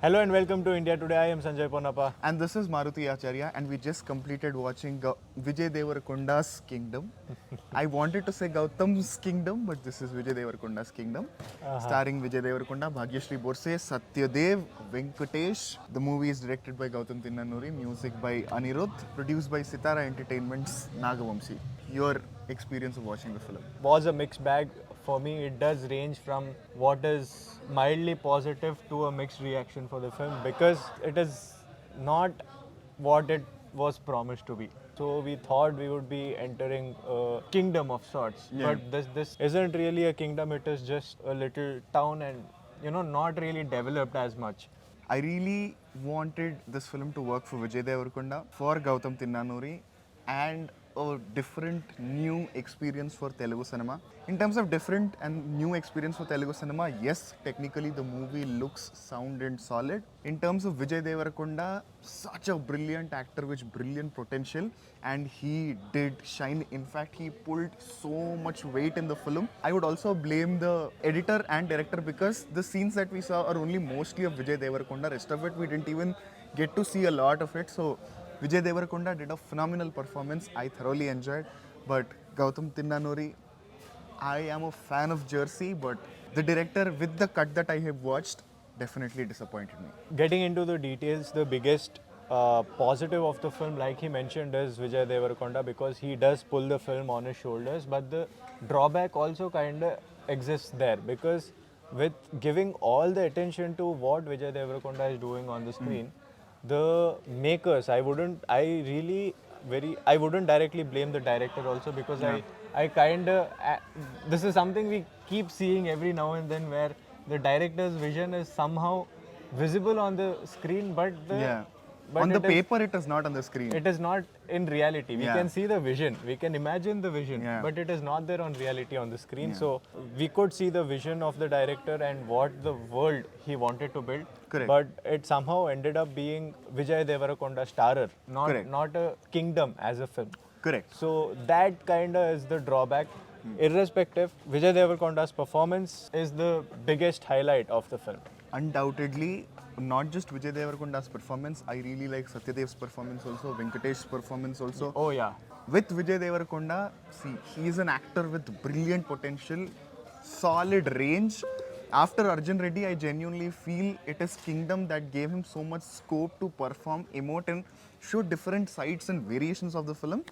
Hello and welcome to India Today. I am Sanjay Ponappa. And this is Maruti Acharya, and we just completed watching Vijay Deverakonda's Kingdom. I wanted to say Gautam's Kingdom, but this is Vijay Deverakonda's Kingdom. Starring Vijay Deverakonda, Bhagyashri Borse, Satya, Venkatesh. The movie is directed by Gowtam Tinnanuri, music by Anirudh, produced by Sithara Entertainment's Naga, Vamsi. Your experience of watching the film? Was a mixed bag. For me, it does range from what is mildly positive to a mixed reaction for the film because it is not what it was promised to be. So we thought we would be entering a kingdom of sorts, but this isn't really a kingdom. It is just a little town and not really developed as much. I really wanted this film to work for Vijay Deverakonda, for Gowtam Tinnanuri, and a different new experience for Telugu cinema. In terms of different and new experience for Telugu cinema, yes, technically the movie looks sound and solid. In terms of Vijay Deverakonda, such a brilliant actor with brilliant potential, and he did shine. In fact, he pulled so much weight in the film. I would also blame the editor and director because the scenes that we saw are only mostly of Vijay Deverakonda. Rest of it we didn't even get to see a lot of it. So Vijay Deverakonda did a phenomenal performance. I thoroughly enjoyed. But Gowtam Tinnanuri, I am a fan of Jersey, but the director with the cut that I have watched definitely disappointed me. Getting into the details, the biggest positive of the film, like he mentioned, is Vijay Deverakonda because he does pull the film on his shoulders. But the drawback also kind of exists there because with giving all the attention to what Vijay Deverakonda is doing on the screen, the makers, I wouldn't directly blame the director also because I kind of, this is something we keep seeing every now and then where the director's vision is somehow visible on the screen, but on the paper it is not on the screen. It is not in reality. We can see the vision, we can imagine the vision, but it is not there on reality on the screen. So we could see the vision of the director and what the world he wanted to build. Correct. But it somehow ended up being Vijay Deverakonda starrer, not a kingdom as a film. Correct. So that kind of is the drawback. Irrespective, Vijay Deverakonda's performance is the biggest highlight of the film. Undoubtedly, not just Vijay Deverakonda's performance, I really like Satyadev's performance also, Venkatesh's performance also. Oh yeah. With Vijay Deverakonda, see, he is an actor with brilliant potential, solid range. After Arjun Reddy, I genuinely feel it is Kingdom that gave him so much scope to perform, emote and show different sides and variations of the film.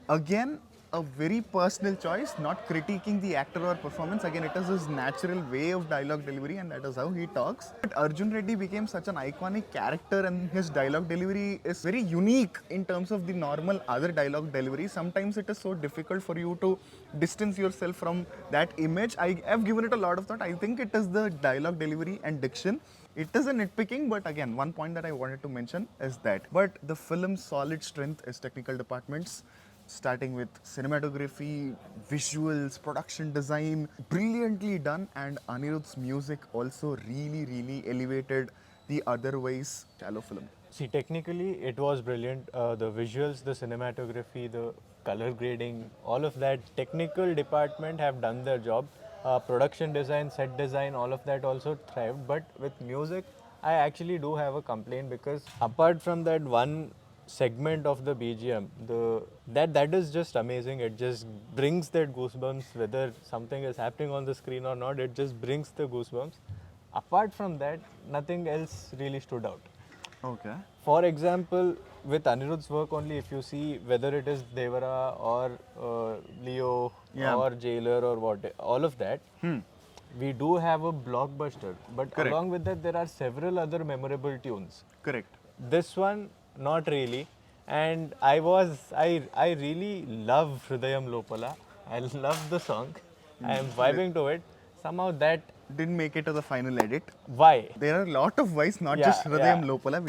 Again, a very personal choice, not critiquing the actor or performance. Again, it is his natural way of dialogue delivery and that is how he talks. But Arjun Reddy became such an iconic character and his dialogue delivery is very unique in terms of the normal other dialogue delivery. Sometimes it is so difficult for you to distance yourself from that image. I have given it a lot of thought. I think it is the dialogue delivery and diction. It is a nitpicking, but again, one point that I wanted to mention is that. But the film's solid strength is technical departments, starting with cinematography, visuals, production design, brilliantly done, and Anirudh's music also really elevated the otherwise shallow film. See, technically it was brilliant. The visuals, the cinematography, the color grading, all of that technical department have done their job. Production design, set design, all of that also thrived. But with music, I actually do have a complaint because apart from that one segment of the BGM, that is just amazing. It just brings that goosebumps, whether something is happening on the screen or not. It just brings the goosebumps. Apart from that, nothing else really stood out. Okay. For example, with Anirudh's work only, if you see whether it is Devara or Leo or Jailer or what, all of that, we do have a blockbuster. But along with that, there are several other memorable tunes. Correct. This one, not really. And I really love Hridayam Lopala. I love the song. I am vibing to it. Somehow that didn't make it to the final edit. Why? There are a lot of whys, not just Hridayam Lopala.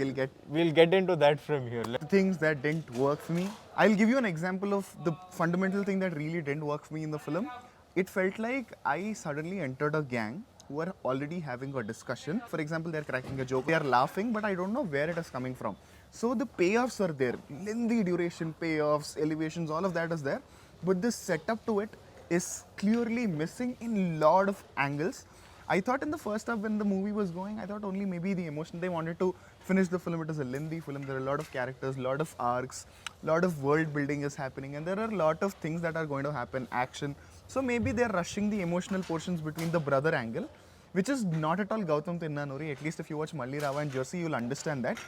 We'll get into that from here. Things that didn't work for me. I'll give you an example of the fundamental thing that really didn't work for me in the film. It felt like I suddenly entered a gang who are already having a discussion. For example, they're cracking a joke, they are laughing, but I don't know where it is coming from. So the payoffs are there, lengthy duration payoffs, elevations, all of that is there. But the setup to it is clearly missing in a lot of angles. I thought in the first half when the movie was going, I thought only maybe the emotion, they wanted to finish the film. It is a lengthy film. There are a lot of characters, a lot of arcs, a lot of world building is happening, and there are a lot of things that are going to happen, action. So maybe they're rushing the emotional portions between the brother angle, which is not at all Gowtam Tinnanuri. At least if you watch Malli Rava and Jersey, you'll understand that.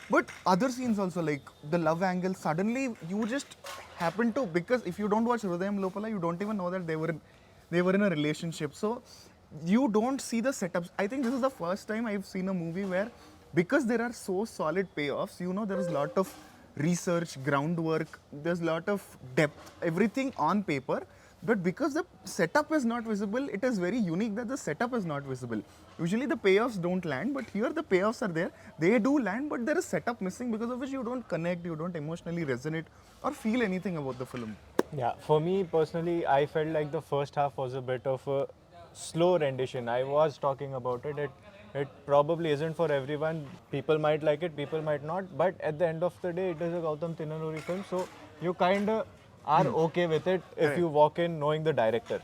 But other scenes also, like the love angle, suddenly you just happen to, because if you don't watch Hrudayam Lopala, you don't even know that they were in a relationship. So you don't see the setups. I think this is the first time I've seen a movie where, because there are so solid payoffs, you know, there is a lot of research, groundwork, there's a lot of depth, everything on paper. But because the setup is not visible, it is very unique that the setup is not visible. Usually the payoffs don't land, but here the payoffs are there. They do land, but there is setup missing, because of which you don't connect, you don't emotionally resonate or feel anything about the film. Yeah, for me personally, I felt like the first half was a bit of a slow rendition. I was talking about it. It probably isn't for everyone. People might like it, people might not. But at the end of the day, it is a Gautam Tinnanuri film, so you kind of are okay with it if you walk in knowing the director.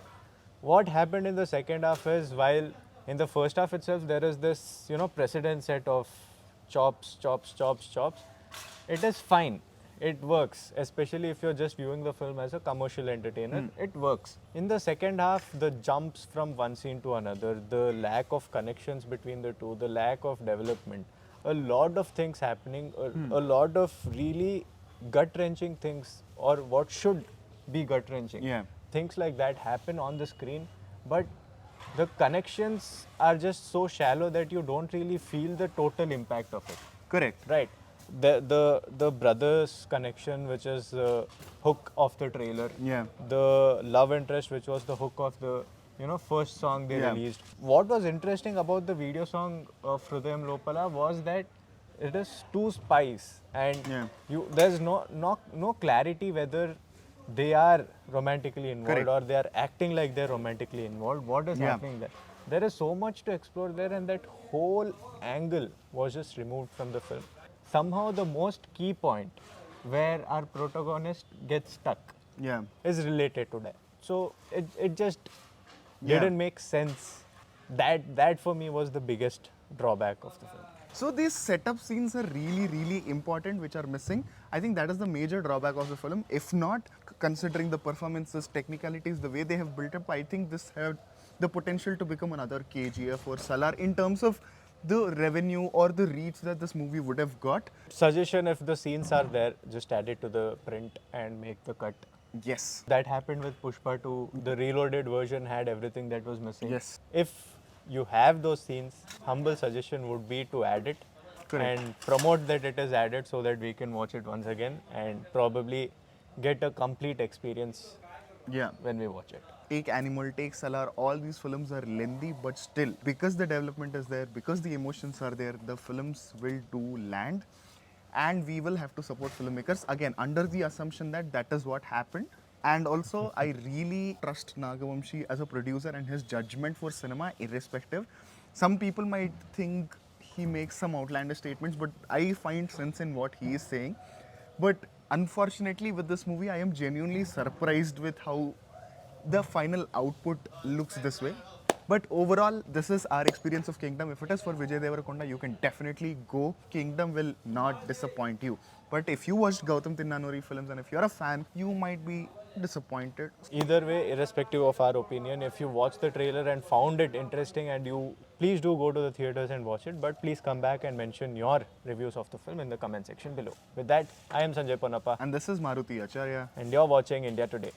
What happened in the second half is, while in the first half itself there is this, precedent set of chops, chops, chops, chops. It is fine. It works, especially if you're just viewing the film as a commercial entertainer. It works. In the second half, the jumps from one scene to another, the lack of connections between the two, the lack of development, a lot of things happening, a lot of really gut-wrenching things, or what should be gut-wrenching. Yeah. Things like that happen on the screen, but the connections are just so shallow that you don't really feel the total impact of it. Correct. Right. The brothers connection, which is the hook of the trailer. Yeah. The love interest, which was the hook of the first song they released. What was interesting about the video song of Hrudayam Lopala was that it is two spies, and there's no clarity whether they are romantically involved or they are acting like they're romantically involved. What is happening there? There is so much to explore there, and that whole angle was just removed from the film. Somehow the most key point where our protagonist gets stuck is related to that. So it just didn't make sense. That for me was the biggest drawback of the film. So these setup scenes are really, really important, which are missing. I think that is the major drawback of the film. If not, considering the performances, technicalities, the way they have built up, I think this had the potential to become another KGF or Salar in terms of the revenue or the reach that this movie would have got. Suggestion: if the scenes are there, just add it to the print and make the cut. Yes. That happened with Pushpa 2. The reloaded version had everything that was missing. Yes. If you have those scenes, humble suggestion would be to add it. Correct. And promote that it is added so that we can watch it once again and probably get a complete experience when we watch it. Take Animal, take Salar, all these films are lengthy, but still, because the development is there, because the emotions are there, the films will do land, and we will have to support filmmakers, again, under the assumption that that is what happened. And also, I really trust Naga Vamsi as a producer and his judgment for cinema, irrespective. Some people might think he makes some outlandish statements, but I find sense in what he is saying. But unfortunately, with this movie, I am genuinely surprised with how the final output looks this way. But overall, this is our experience of Kingdom. If it is for Vijay Deverakonda, you can definitely go. Kingdom will not disappoint you. But if you watched Gowtam Tinnanuri films and if you're a fan, you might be disappointed. Either way, irrespective of our opinion, if you watch the trailer and found it interesting, and you please do go to the theaters and watch it, but please come back and mention your reviews of the film in the comment section below. With that, I am Sanjay Ponappa. And this is Maruti Acharya. And you're watching India Today.